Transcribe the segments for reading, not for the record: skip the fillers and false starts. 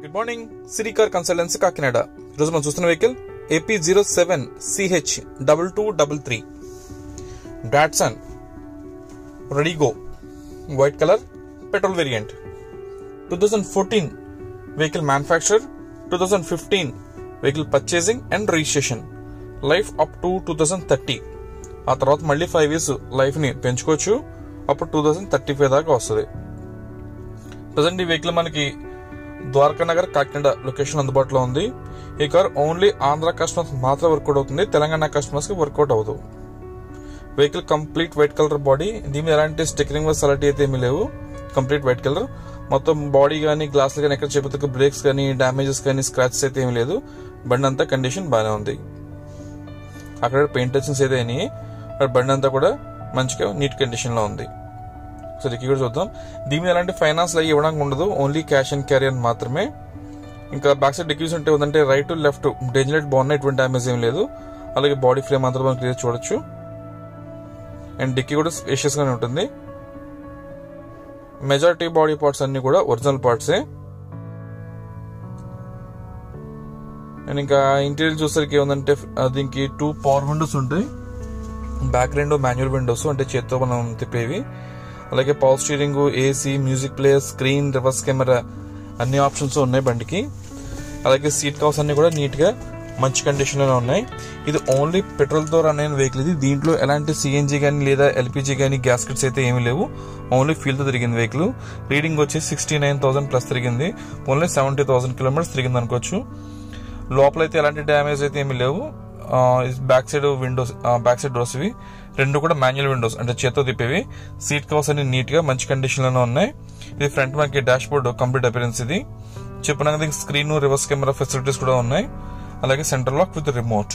Good morning, city car consultancy Kakinada. ఈరోజు మనం చూస్తున్న vehicle AP07CH2233 Datsun redigo white colour petrol variant. 2014 vehicle manufacture, 2015 vehicle purchasing and registration. Life up to 2030. ఆ తర్వాత మళ్ళీ 5 years life ని పెంచుకోవచ్చు. అప్పుడు 2035 దాకా వస్తుంది. ప్రజెంట్ ఈ వెహికల్ మనకి ద్వారకా నగర్ కాకినాడ లొకేషన్ అందుబాటులో ఉంది. ఈ కార్ ఓన్లీ ఆంధ్ర కస్టమర్స్ మాత్రం వర్కౌట్ అవుతుంది, తెలంగాణ కస్టమర్స్ కి వర్కౌట్ అవ్వదు. Vehicle complete white colour body, దీని మీద ఎలాంటి స్టిక్కరింగ్ అలాంటి అయితే ఏమీ లేవు. కంప్లీట్ వైట్ కలర్, మొత్తం బాడీ కానీ గ్లాసులు కానీ ఎక్కడ చెప్పేందుకు బ్రేక్స్ కానీ డామేజెస్ కానీ స్క్రాచెస్ అయితే ఏమీ లేదు. బండి అంతా కండిషన్ బాగానే ఉంది. అక్కడ పెయింట్ టచింగ్స్ అయితే అయినాయి, బండి అంతా కూడా మంచిగా నీట్ కండిషన్ లో ఉంది. సో డిక్కీ కూడా చూద్దాం. దీని మీద ఎలాంటి ఫైనాన్స్ అయ్యి ఇవ్వడానికి ఉండదు, ఓన్లీ క్యాష్ అండ్ క్యారీ అని మాత్రమే. ఇంకా బ్యాక్ సైడ్ డిక్కీస్ ఉంటే ఉందంటే రైట్ లెఫ్ట్ డేంజర్ లైట్ బాగున్నాయి, ఎటువంటి డ్యామేజ్ ఏం లేదు. అలాగే బాడీ ఫ్రేమ్ అంతా మనం క్లియర్ చూడొచ్చు. అండ్ డిక్కీ కూడా స్పేషియస్ గానే ఉంటుంది. మెజారిటీ బాడీ పార్ట్స్ అన్ని కూడా ఒరిజినల్ పార్ట్సే. అండ్ ఇంకా ఇంటీరియర్ చూసరికి ఏముందంటే దీనికి 2 పవర్ విండోస్ ఉంటాయి. బ్యాక్ 2 మాన్యువల్ విండోస్, అంటే చేత్తో మనం తిప్పేవి. అలాగే power steering, AC, music player, screen, reverse camera అన్ని ఆప్షన్స్ ఉన్నాయి బండికి. అలాగే సీట్ కవర్స్ అన్ని కూడా నీట్ గా మంచి కండిషన్ లోనే ఉన్నాయి. ఇది ఓన్లీ పెట్రోల్ తో రన్ అయిన వెహికల్. ఇది దీంట్లో ఎలాంటి సిఎన్జీ గానీ లేదా ఎల్పిజి గానీ గ్యాస్ కిట్స్ అయితే ఏమీ లేవు. ఓన్లీ ఫ్యూల్ తో తిరిగింది వెహికల్. రీడింగ్ వచ్చి 69,000 ప్లస్ తిరిగింది. ఓన్లీ 70,000 కిలోమీటర్స్ తిరిగింది అనుకోవచ్చు. లోపల అయితే ఎలాంటి డ్యామేజ్ అయితే ఏమీ లేవు. Back side Windows, back side doors ఇవి 2 కూడా మాన్యువల్ విండోస్, అంటే చేత్తో తిప్పేవి. సీట్ కవర్స్ అన్ని నీట్ గా మంచి కండిషన్ లోనే ఉన్నాయి. ఇది ఫ్రంట్ మనకి డాష్ బోర్డ్ కంప్లీట్ అపిరెన్స్. ఇది చెప్పిన స్క్రీన్, రివర్స్ కెమెరా ఫెసిలిటీస్ కూడా ఉన్నాయి. అలాగే centre lock with remote.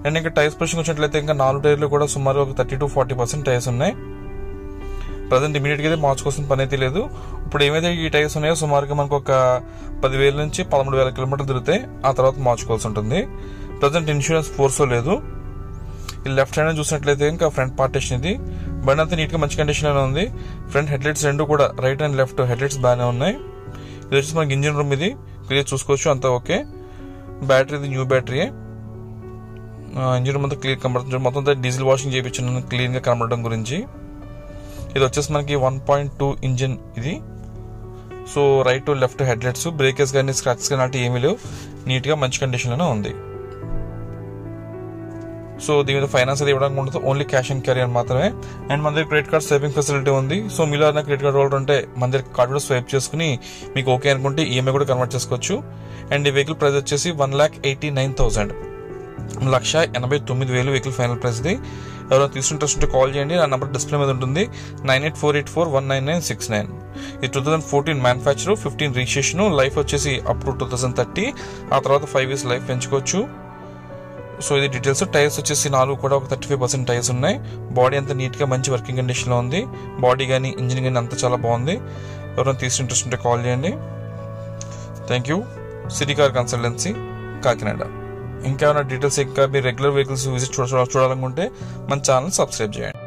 And ఇంకా టైర్స్ పొజిషన్ వచ్చినట్లయితే ఇంకా 4 టైర్లు కూడా సుమారు ఒక 30 to 40% టైర్స్ ఉన్నాయి. ప్రజెంట్ ఇమీడియట్ గా అయితే మార్చుకోవాల్సిన పని అయితే లేదు. ఇప్పుడు ఏమైతే ఈ టైర్స్ ఉన్నాయో సుమారుగా మనకు ఒక 10,000 నుంచి 13,000 కిలోమీటర్లు తిరుగుతాయి. ఆ తర్వాత మార్చుకోవాల్సి ఉంటుంది. ప్రజెంట్ ఇన్సూరెన్స్ ఫోర్స్ లేదు. ఈ లెఫ్ట్ హ్యాండ్ చూసినట్లయితే ఇంకా ఫ్రంట్ పార్టీషన్. ఇది బండి అంతా నీట్ గా మంచి కండిషన్ లోనే ఉంది. ఫ్రంట్ హెడ్ లైట్స్ 2 కూడా right and left head lights బాగానే ఉన్నాయి. ఇది వచ్చేసి మనకి ఇంజిన్ రూమ్, ఇది క్లియర్ చూసుకోవచ్చు, అంతా ఓకే. బ్యాటరీ ఇది న్యూ బ్యాటరీ. ఇంజిన్ రూమ్ అంతా క్లియర్ కనబడుతుంది. మొత్తం డీజిల్ వాషింగ్ చేయించాను క్లీన్ గా కనబడడం గురించి. ఇది వచ్చేసి మనకి 1.2 ఇంజిన్ ఇది. So right to left headlights, brakes కానీ స్క్రాచెస్ కానీ అంటే ఏమీ లేవు. నీట్ గా మంచి కండిషన్ లోనే ఉంది. సో దీని మీద ఫైనాన్స్ అది ఇవ్వడానికి ఉండదు, ఓన్లీ క్యాష్ అండ్ క్యారీ అని మాత్రమే. అండ్ మన దగ్గర క్రెడిట్ కార్డ్ స్వైపింగ్ ఫెసిలిటీ ఉంది. సో మీలో క్రెడిట్ కార్డ్ హోల్డర్ ఉంటే మన దగ్గర కార్డ్ కూడా స్వైప్ చేసుకుని మీకు ఓకే అనుకుంటే ఈఎంఐ కూడా కన్వర్ట్ చేసుకోవచ్చు. అండ్ ఈ వెహికల్ ప్రైస్ వచ్చేసి 1,89,000, 1,89,000 వెహికల్ ఫైనల్ ప్రైస్ ఇది. ఎవరైనా తీసుకుని ఇంట్రెస్ట్ ఉంటే కాల్ చేయండి. నా నెంబర్ డిస్ప్లే మీద ఉంటుంది, 9848419969. ఇది 2014 మ్యానుఫ్యాక్చర్, 15 రిజిస్ట్రేషన్. లైఫ్ వచ్చేసి అప్ టు 2030. ఆ తర్వాత 5 years లైఫ్ పెంచుకోవచ్చు. సో ఇది డీటెయిల్స్. టైర్స్ వచ్చేసి 4 కూడా ఒక 35% టైర్స్ ఉన్నాయి. బాడీ అంతా నీట్ గా మంచి వర్కింగ్ కండిషన్ లో ఉంది. బాడీ కానీ ఇంజిన్ కానీ అంతా చాలా బాగుంది. ఎవరైనా తీసుకుని ఇంట్రెస్ట్ ఉంటే కాల్ చేయండి. Thank you. City car consultancy Kakinada. ఇంకేమైనా డీటెయిల్స్, ఇంకా మీరు రెగ్యులర్ వెహికల్స్ విజిట్ చూడాలనుకుంటే మన ఛానల్ సబ్స్క్రైబ్ చేయండి.